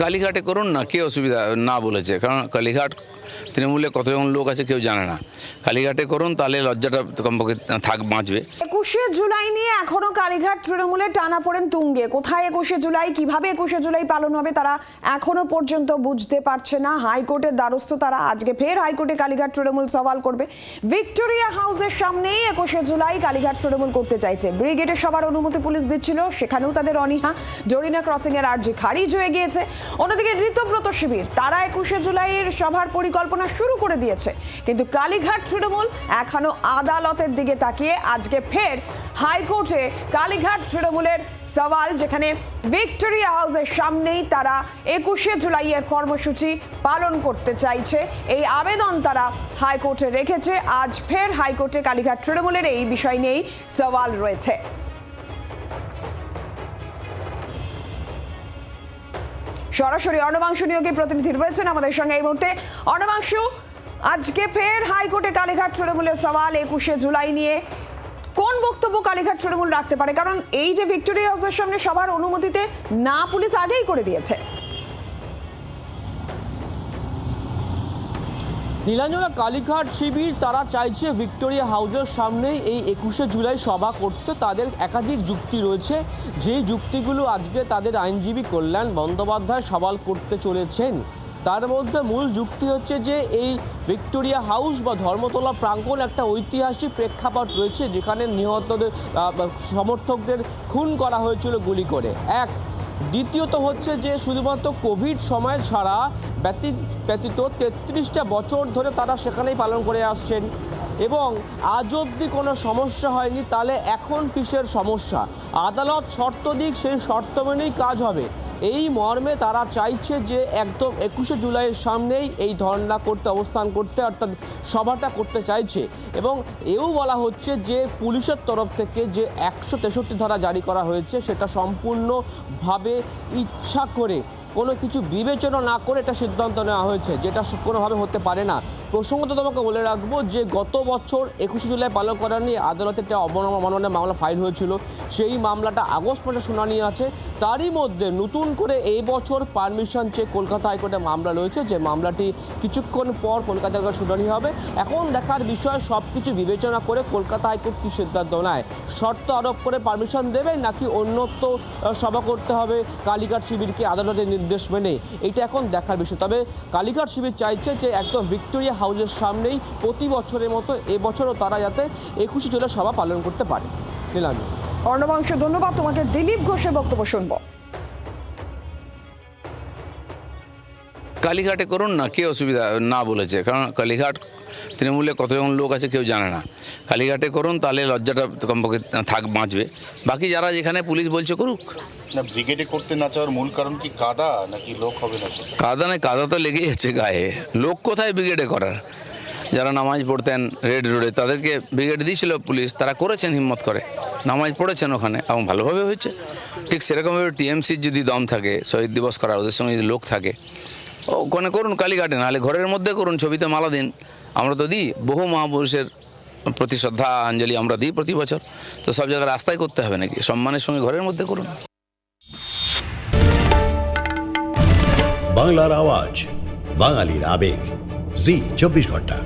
কালীঘাটে করুন না, কে অসুবিধা না বলেছে? কারণ কালীঘাট তৃণমূলে কতজন লোক আছে কেউ জানে না। কালীঘাটে করুন, তাহলে লজ্জাটা কমপক্ষে বাঁচবে। 21শে জুলাই নিয়ে এখনো কালীঘাট তৃণমূলে টানাপোড়েন তুঙ্গে। কোথায় 21শে জুলাই, কিভাবে 21শে জুলাই পালন হবে তারা এখনো পর্যন্ত বুঝতে পারছে না। হাইকোর্টের দ্বারস্থ তারা। আজকে ফের হাইকোর্টে কালীঘাট তৃণমূল সওয়াল করবে। ভিক্টোরিয়া হাউসের সামনেই 21শে জুলাই কালীঘাট তৃণমূল করতে চাইছে। ব্রিগেডে সবার অনুমতি পুলিশ দিচ্ছিল, সেখানেও তাদের অনীহা। ডোরিনা ক্রসিং এর আর্জি খারিজ হয়ে গিয়েছে। অন্যদিকে ঋতব্রত শিবির তারা 21শে জুলাইয়ের সভার পরিকল্পনা শুরু করে দিয়েছে, কিন্তু কালীঘাট তৃণমূল এখনো আদালতের দিকে তাকিয়ে। আজকে ফের হাইকোর্টে কালীঘাট তৃণমূলের সওয়াল, যেখানে ভিক্টোরিয়া হাউসের সামনেই তারা 21শে জুলাইয়ের কর্মসূচি পালন করতে চাইছে। এই আবেদন তারা হাইকোর্টে রেখেছে। আজ ফের হাইকোর্টে কালীঘাট তৃণমূলের এই বিষয় নিয়েই সওয়াল রয়েছে। সরাসরি অর্ণবাংশু নিয়োগী প্রতিনিধি রয়েছেন আমাদের সঙ্গে এই মুহূর্তে। অর্ণবাংশু, আজকে ফের হাইকোর্টে কালীঘাট তৃণমূলের সওয়াল 21শে জুলাই নিয়ে কোন বক্তব্য কালীঘাট তৃণমূল রাখতে পারে? কারণ এই যে ভিক্টোরিয়া হাউসের সামনে সবার অনুমতিতে না পুলিশ আগেই করে দিয়েছে। নীলাঞ্জনা, কালীঘাট শিবির তারা চাইছে ভিক্টোরিয়া হাউসের সামনেই এই 21শে জুলাই সভা করতে। তাদের একাধিক যুক্তি রয়েছে, যেই যুক্তিগুলো আজকে তাদের আইনজীবী কল্যাণ বন্দ্যোপাধ্যায় সওয়াল করতে চলেছেন। তার মধ্যে মূল যুক্তি হচ্ছে যে এই ভিক্টোরিয়া হাউস বা ধর্মতলা প্রাঙ্গণ একটা ঐতিহাসিক প্রেক্ষাপট রয়েছে, যেখানে নিহতদের সমর্থকদের খুন করা হয়েছিল গুলি করে। এক দ্বিতীয়ত হচ্ছে যে শুধুমাত্র কোভিড সময় ছাড়া ব্যতীত 33টা বছর ধরে তারা সেখানেই পালন করে আসছেন এবং আজ অবধি কোনো সমস্যা হয়নি। তাহলে এখন কিসের সমস্যা? আদালত শর্ত দিক, সেই শর্ত মেনেই কাজ হবে। এই মর্মে তারা চাইছে যে একদম 21শে জুলাইয়ের সামনেই এই ধর্ণা করতে, অবস্থান করতে, অর্থাৎ সভাটা করতে চাইছে। এবং এও বলা হচ্ছে যে পুলিশের তরফ থেকে যে 163 ধারা জারি করা হয়েছে সেটা সম্পূর্ণভাবে ইচ্ছা করে কোনো কিছু বিবেচনা না করে এটা সিদ্ধান্ত নেওয়া হয়েছে, যেটা কোনোভাবে হতে পারে না। প্রসঙ্গত তোমাকে বলে রাখবো যে গত বছর 21শে জুলাই পালন করা নিয়ে আদালতে একটা অবমাননার মামলা ফাইল হয়েছিল। সেই মামলাটা আগস্ট মাসে শুনানি আছে। তারই মধ্যে নতুন করে এই বছর পারমিশন চেয়ে কলকাতা হাইকোর্টে মামলা রয়েছে, যে মামলাটি কিছুক্ষণ পর কলকাতা হাইকোর্টে শুনানি হবে। এখন দেখার বিষয় সব কিছু বিবেচনা করে কলকাতা হাইকোর্ট কী সিদ্ধান্ত নেয়। শর্ত আরোপ করে পারমিশন দেবে নাকি অন্যত্র সভা করতে হবে কালীঘাট শিবিরকে আদালতের নির্দেশ মেনে, এটা এখন দেখার বিষয়। তবে কালীঘাট শিবির চাইছে যে একদম ভিক্টোরিয়া হাউসের সামনেই প্রতি বছরের মতো এবছরও তারা যাতে 21শে জুলাই সভা পালন করতে পারে। নীলাঞ্জনা। অর্ণবাংশু, ধন্যবাদ তোমাকে। দিলীপ ঘোষের বক্তব্য শুনবো। কালীঘাটে করুন না, কে অসুবিধা না বলেছে? কারণ কালীঘাট তৃণমূলে কতজন লোক আছে কেউ জানে না। কালীঘাটে করুন, তাহলে লজ্জাটা কমপক্ষে বাঁচবে। বাকি যারা যেখানে পুলিশ বলছে করুক। না, ব্রিগেডে করতে না চাওয়ার মূল কারণ কি কাদা নাকি লোক হবে না? কাদা নয়, কাদা তো লেগেই আছে গায়ে। লোক কোথায় ব্রিগেডে করার? যারা নামাজ পড়তেন রেড রোডে তাদেরকে ব্রিগেড দিয়েছিল পুলিশ, তারা করেছেন হিম্মত করে, নামাজ পড়েছেন ওখানে এবং ভালোভাবে হয়েছে। ঠিক সেরকমভাবে টিএমসির যদি দম থাকে শহীদ দিবস করার, ওদের সঙ্গে যদি লোক থাকে, ওখানে করুন কালীঘাটে, নাহলে ঘরের মধ্যে করুন, ছবিতে মালা দিন। আমরা তো দিই, বহু মহাপুরুষের প্রতি শ্রদ্ধাঞ্জলি আমরা দিই প্রতি বছর। তো সব জায়গায় রাস্তায় করতে হবে নাকি? সম্মানের সঙ্গে ঘরের মধ্যে করুন। বাংলার আওয়াজ, বাঙালির আবেগ, জি 24 ঘন্টা।